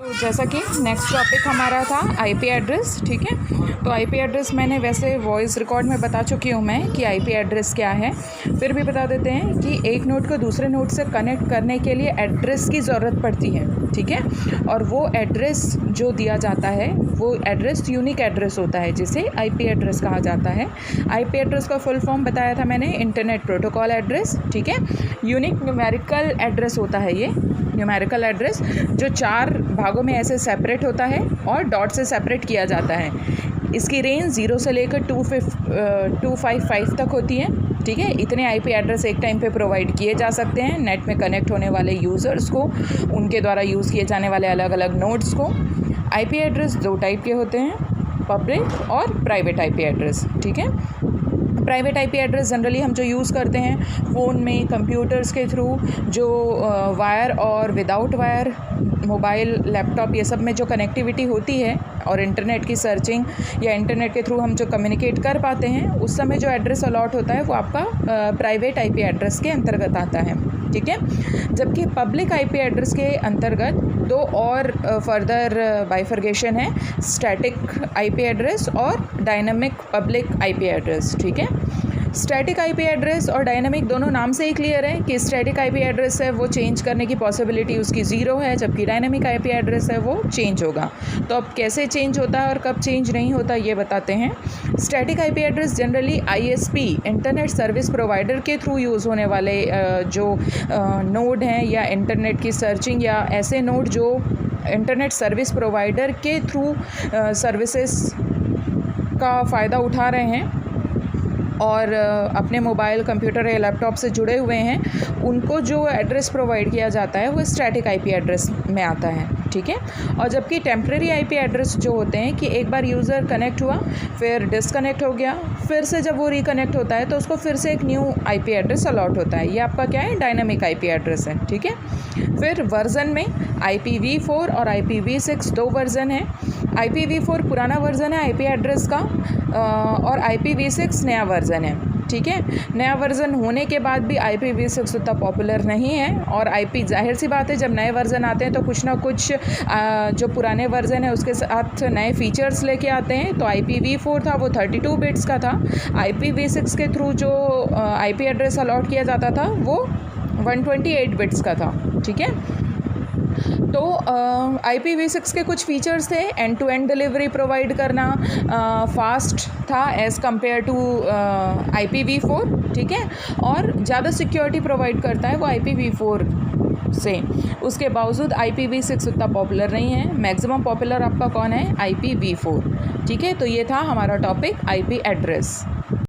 तो जैसा कि नेक्स्ट टॉपिक हमारा था आईपी एड्रेस, ठीक है। तो आईपी एड्रेस मैंने वैसे वॉइस रिकॉर्ड में बता चुकी हूँ मैं कि आईपी एड्रेस क्या है। फिर भी बता देते हैं कि एक नोड को दूसरे नोड से कनेक्ट करने के लिए एड्रेस की ज़रूरत पड़ती है, ठीक है। और वो एड्रेस जो दिया जाता है वो एड्रेस यूनिक एड्रेस होता है, जिसे आईपी एड्रेस कहा जाता है। आईपी एड्रेस का फुल फॉर्म बताया था मैंने, इंटरनेट प्रोटोकॉल एड्रेस, ठीक है। यूनिक न्यूमेरिकल एड्रेस होता है ये न्यूमेरिकल एड्रेस, जो 4 भागों में ऐसे सेपरेट होता है और डॉट से सेपरेट किया जाता है। इसकी रेंज 0 से लेकर 255 तक होती है, ठीक है। इतने आईपी एड्रेस एक टाइम पे प्रोवाइड किए जा सकते हैं नेट में कनेक्ट होने वाले यूज़र्स को, उनके द्वारा यूज़ किए जाने वाले अलग अलग नोड्स को। आईपी एड्रेस 2 टाइप के होते हैं, पब्लिक और प्राइवेट आईपी एड्रेस, ठीक है। प्राइवेट आईपी एड्रेस जनरली हम जो यूज़ करते हैं फ़ोन में, कंप्यूटर्स के थ्रू, जो वायर और विदाउट वायर, मोबाइल, लैपटॉप, ये सब में जो कनेक्टिविटी होती है और इंटरनेट की सर्चिंग या इंटरनेट के थ्रू हम जो कम्युनिकेट कर पाते हैं, उस समय जो एड्रेस अलॉट होता है वो आपका प्राइवेट आईपी एड्रेस के अंतर्गत आता है, ठीक है। जबकि पब्लिक आईपी एड्रेस के अंतर्गत 2 और फर्दर बाइफर्गेशन है, स्टैटिक आईपी एड्रेस और डायनामिक पब्लिक आईपी एड्रेस, ठीक है। स्टैटिक आईपी एड्रेस और डायनामिक दोनों नाम से ही क्लियर है कि स्टैटिक आईपी एड्रेस है वो चेंज करने की पॉसिबिलिटी उसकी 0 है, जबकि डायनामिक आईपी एड्रेस है वो चेंज होगा। तो अब कैसे चेंज होता है और कब चेंज नहीं होता ये बताते हैं। Static IP address generally ISP, internet service provider के थ्रू यूज़ होने वाले जो नोड हैं, या इंटरनेट की सर्चिंग या ऐसे नोड जो इंटरनेट सर्विस प्रोवाइडर के थ्रू सर्विसेज का फ़ायदा उठा रहे हैं और अपने मोबाइल, कंप्यूटर या लैपटॉप से जुड़े हुए हैं, उनको जो एड्रेस प्रोवाइड किया जाता है वो स्टैटिक आईपी एड्रेस में आता है, ठीक है। और जबकि टेम्प्रेरी आईपी एड्रेस जो होते हैं कि एक बार यूज़र कनेक्ट हुआ, फिर डिसकनेक्ट हो गया, फिर से जब वो रिकनेक्ट होता है तो उसको फिर से एक न्यू आईपी एड्रेस अलॉट होता है। ये आपका क्या है, डायनामिक आईपी एड्रेस है, ठीक है। फिर वर्जन में IPv4 और IPv6 2 वर्जन है। IPv4 पुराना वर्जन है आईपी एड्रेस का और IPv6 नया वर्जन है, ठीक है। नया वर्जन होने के बाद भी IPv6 उतना पॉपुलर नहीं है, और आईपी, जाहिर सी बात है जब नए वर्जन आते हैं तो कुछ ना कुछ जो पुराने वर्जन है उसके साथ नए फीचर्स लेके आते हैं। तो IPv4 था वो 32 बिट्स का था, IPv6 के थ्रू जो आईपी एड्रेस अलॉट किया जाता था वो 128 बिट्स का था, ठीक है। तो IPv6 के कुछ फीचर्स थे, end to end delivery provide करना, फास्ट था एज़ कम्पेयर टू IPv4, ठीक है। और ज़्यादा सिक्योरिटी प्रोवाइड करता है वो IPv4 से। उसके बावजूद IPv6 उतना पॉपुलर नहीं है। मैक्सिमम पॉपुलर आपका कौन है, IPv4, ठीक है। तो ये था हमारा टॉपिक आईपी एड्रेस।